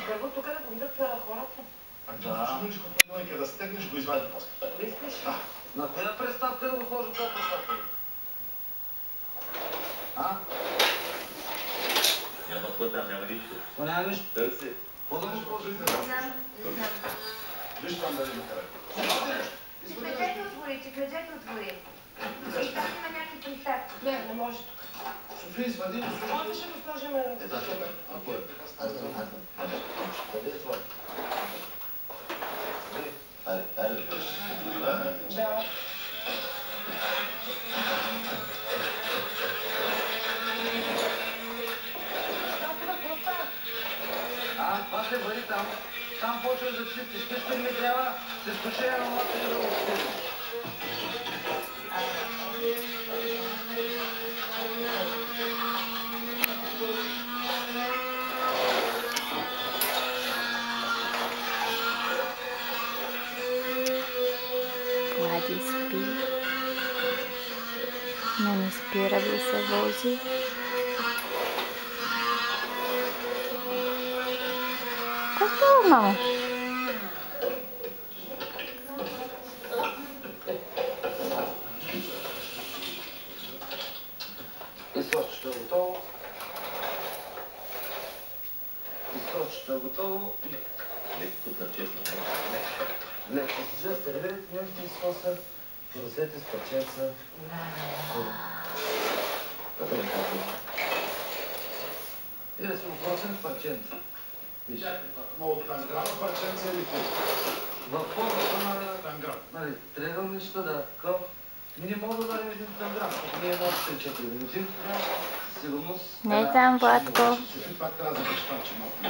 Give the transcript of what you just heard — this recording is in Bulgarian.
първо тук да го видят хората. Да. Да стегнеш, го извади после. Ако искаш. На коя приставка да го сложи това приставка? А? Няма какво там, няма нищо. То няма нищо. Търси. Какво да го сложи? Не знам. Виж там дали ме карай. Че клечето отвори. И там има някакви приставки. Не може тук. София, извади го. Може ще го сложим. Ако е така става. Къде е това? Айде. Да. Това ще бъде там. Там почваш да чистиш. Ти ми трябва, ще спеше на мата и да го чистиш. Влади спи. Не спира да се вози. Какво мамо? Изсочето е готово. Изсочето е готово. Леко на честно. Леко с жеста, ребят, нямате изкоса. Поросете с парченца. И да си го поросим с парченца. Виж. Много танграма парченца или какво? В формата на Танграм. нали, триъгълничета, да, такъв. Не мога да дадем един танграм, защото ние едно 3-4 минути. Със сигурност. Не там, Владко. Софи пак трябва да защитавам, че малко.